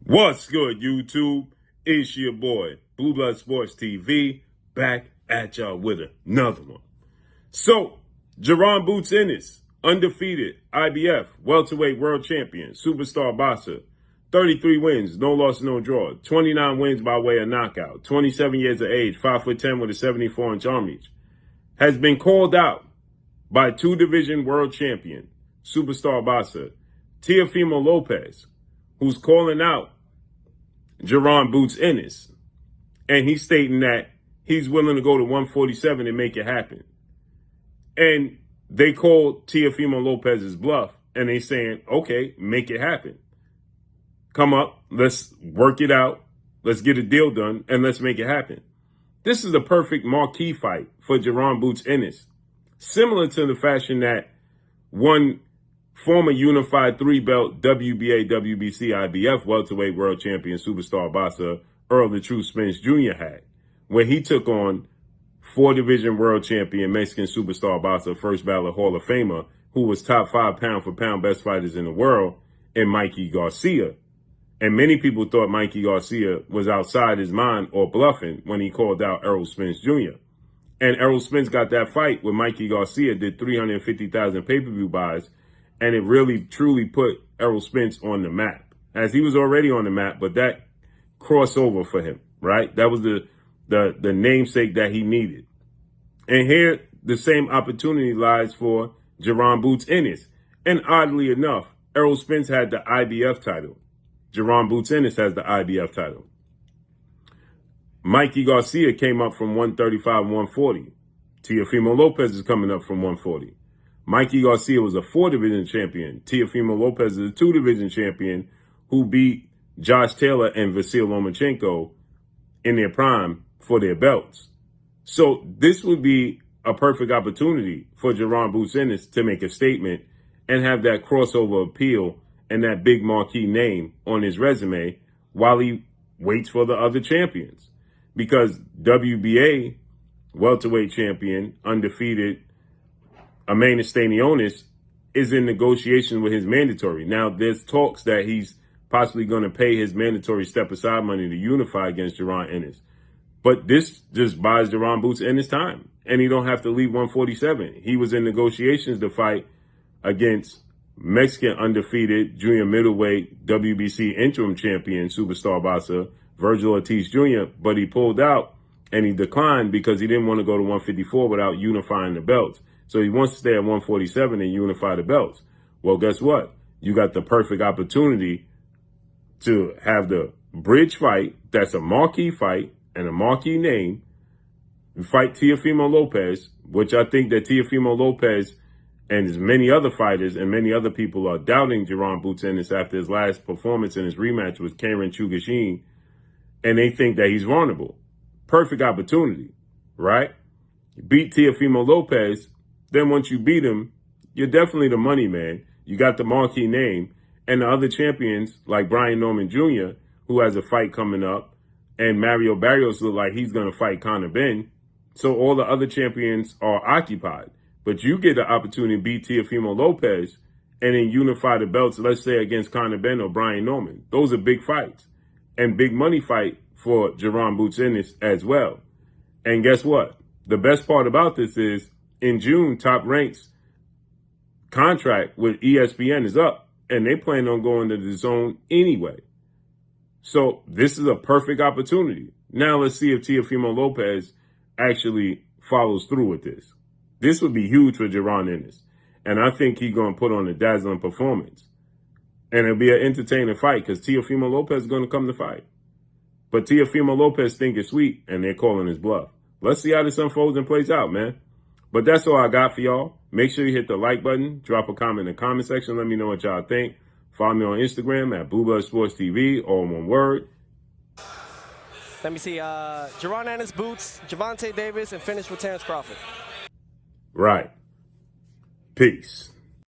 What's good, YouTube? It's your boy, Blue Blood Sports TV, back at y'all with another one. So, Jaron Boots Ennis, undefeated IBF welterweight world champion, superstar boxer, 33 wins, no loss, no draw, 29 wins by way of knockout, 27 years of age, 5'10" with a 74-inch arm reach, has been called out by two-division world champion, superstar boxer, Teofimo Lopez, who's calling out Jaron Boots Ennis. And he's stating that he's willing to go to 147 and make it happen. And they called Teofimo Lopez's bluff, and they saying, okay, make it happen. Come up, let's work it out, let's get a deal done, and let's make it happen. This is the perfect marquee fight for Jaron Boots Ennis. Similar to the fashion that one former unified three-belt WBA, WBC, IBF welterweight world champion superstar boxer Earl the Truth Spence Jr. had, where he took on four-division world champion Mexican superstar boxer, first ballot Hall of Famer, who was top 5 pound-for-pound best fighters in the world, and Mikey Garcia. And many people thought Mikey Garcia was outside his mind or bluffing when he called out Errol Spence Jr. And Errol Spence got that fight with Mikey Garcia, did 350,000 pay-per-view buys, and it really, truly put Errol Spence on the map, as he was already on the map, but that crossover for him, right? That was the namesake that he needed. And here, the same opportunity lies for Jaron Boots Ennis. And oddly enough, Errol Spence had the IBF title. Jaron Boots Ennis has the IBF title. Mikey Garcia came up from 135 and 140. Teofimo Lopez is coming up from 140. Mikey Garcia was a 4-division champion. Teofimo Lopez is a 2-division champion who beat Josh Taylor and Vasyl Lomachenko in their prime for their belts. So this would be a perfect opportunity for Jaron Boots Ennis to make a statement and have that crossover appeal and that big marquee name on his resume while he waits for the other champions. Because WBA welterweight champion, undefeated, Ennis is in negotiation with his mandatory. Now, there's talks that he's possibly going to pay his mandatory step-aside money to unify against Jaron Ennis. But this just buys Jaron Boots Ennis time, and he don't have to leave 147. He was in negotiations to fight against Mexican undefeated junior middleweight WBC interim champion superstar boxer Virgil Ortiz Jr., but he pulled out and he declined because he didn't want to go to 154 without unifying the belts. So he wants to stay at 147 and unify the belts. Well, guess what? You got the perfect opportunity to have the bridge fight. That's a marquee fight and a marquee name. You fight Teofimo Lopez, which I think that Teofimo Lopez and as many other fighters and many other people are doubting Jaron Boots Ennis after his last performance in his rematch with Karen Chugashin, and they think that he's vulnerable. Perfect opportunity, right? Beat Teofimo Lopez. Then once you beat him, you're definitely the money man. You got the marquee name. And the other champions, like Brian Norman Jr., who has a fight coming up, and Mario Barrios look like he's going to fight Conor Benn. So all the other champions are occupied. But you get the opportunity to beat Teofimo Lopez and then unify the belts, let's say, against Conor Benn or Brian Norman. Those are big fights. And big money fight for Jaron Boots Ennis as well. And guess what? The best part about this is, in June, Top Rank's contract with ESPN is up, and they plan on going to the zone anyway. So this is a perfect opportunity. Now let's see if Teofimo Lopez actually follows through with this. This would be huge for Jaron Ennis, and I think he's going to put on a dazzling performance. And it'll be an entertaining fight because Teofimo Lopez is going to come to fight. But Teofimo Lopez think it's sweet, and they're calling his bluff. Let's see how this unfolds and plays out, man. But that's all I got for y'all. Make sure you hit the like button. Drop a comment in the comment section. Let me know what y'all think. Follow me on Instagram at Blue Blood Sports TV, all in one word. Let me see. Jaron Ennis, Boots, Javante Davis, and finish with Terrence Crawford. Right. Peace.